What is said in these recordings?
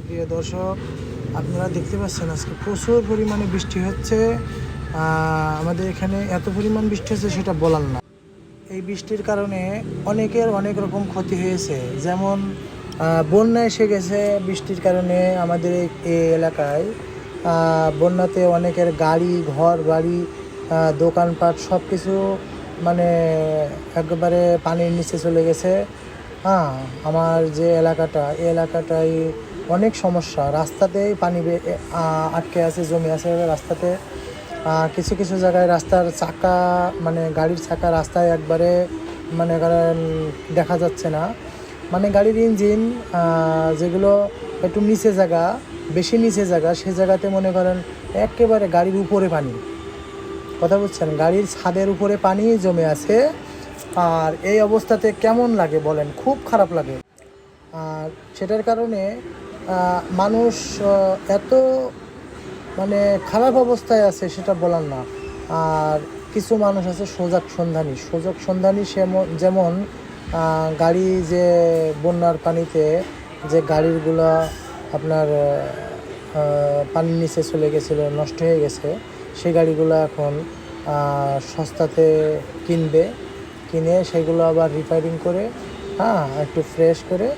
প্রিয় দর্শক, আপনারা দেখতে পাচ্ছেন আজকে প্রচুর পরিমাণে বৃষ্টি হচ্ছে। আমাদের এখানে এত পরিমাণ বৃষ্টি হচ্ছে সেটা বলার না। এই বৃষ্টির কারণে অনেকের অনেক রকম ক্ষতি হয়েছে, যেমন বন্যা এসে গেছে বৃষ্টির কারণে আমাদের এই এলাকায়। বন্যাতে অনেকের গাড়ি, ঘর বাড়ি, দোকানপাট সব কিছু মানে একেবারে পানির নিচে চলে গেছে। আমার যে এলাকাটা, এই এলাকাটায় অনেক সমস্যা। রাস্তাতেই পানি আটকে আছে, জমে আছে রাস্তাতে। কিছু কিছু জায়গায় রাস্তার চাকা, মানে গাড়ির চাকা রাস্তায় একবারে মানে দেখা যাচ্ছে না। মানে গাড়ির ইঞ্জিন যেগুলো একটু নিচে জায়গা, বেশি নিচে জায়গা, সে জায়গাতে মনে করেন একেবারে গাড়ির উপরে পানি। কথা বুঝছেন, গাড়ির ছাদের উপরে পানি জমে আছে। আর এই অবস্থাতে কেমন লাগে বলেন? খুব খারাপ লাগে। আর সেটার কারণে মানুষ এত মানে খারাপ অবস্থায় আছে সেটা বলার না। আর কিছু মানুষ আছে সুযোগ সন্ধানী যেমন গাড়ি, যে বন্যার পানিতে যে গাড়িগুলো আপনার পানির নিচে চলে গেছিলো, নষ্ট হয়ে গেছে, সেই গাড়িগুলো এখন সস্তাতে কিনে সেগুলো আবার রিপেয়ারিং করে একটু ফ্রেশ করে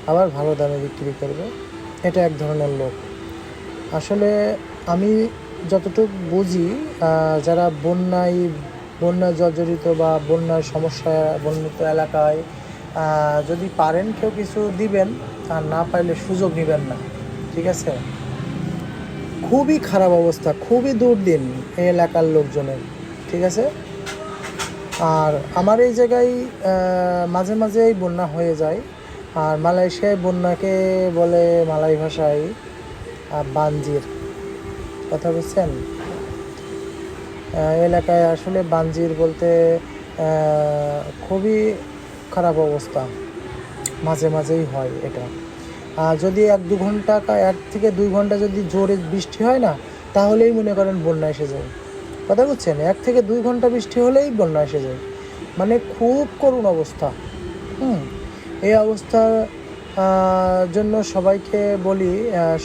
আবার ভালো দামে বিক্রি করবে। এটা এক ধরনের লোক। আসলে আমি যতটুকু বুঝি, যারা বন্যায় জর্জরিত বা বন্যার বন্যাত এলাকায় যদি পারেন কেউ কিছু দিবেন, আর না পারলে সুযোগ নেবেন না, ঠিক আছে? খুবই খারাপ অবস্থা, খুবই দুর্দিন এই এলাকার লোকজনের, ঠিক আছে? আর আমার এই জায়গায় মাঝে মাঝেই বন্যা হয়ে যায়। আর মালয়েশিয়ায় বন্যাকে বলে মালয় ভাষায় বানজির। কথা বুঝছেন? এলাকায় আসলে বানজির বলতে খুবই খারাপ অবস্থা, মাঝে মাঝেই হয় এটা। যদি 1 থেকে 2 ঘন্টা যদি জোরে বৃষ্টি হয় না, তাহলেই মনে করেন বন্যা এসে যায়। কথা বুঝছেন? 1 থেকে 2 ঘন্টা বৃষ্টি হলেই বন্যা এসে যায়, মানে খুব করুণ অবস্থা। এই অবস্থার জন্য সবাইকে বলি,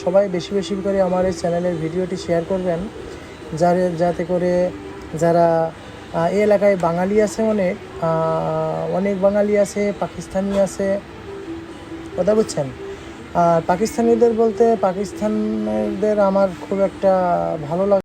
সবাই বেশি বেশি করে আমার এই চ্যানেলের ভিডিওটি শেয়ার করবেন, যাতে করে যারা এই এলাকায় বাঙালি আছে, অনেক বাঙালি আছে, পাকিস্তানি আছে। কথা বুঝছেন? আর পাকিস্তানিদের বলতে পাকিস্তানিদের আমার খুব একটা ভালো লাগে।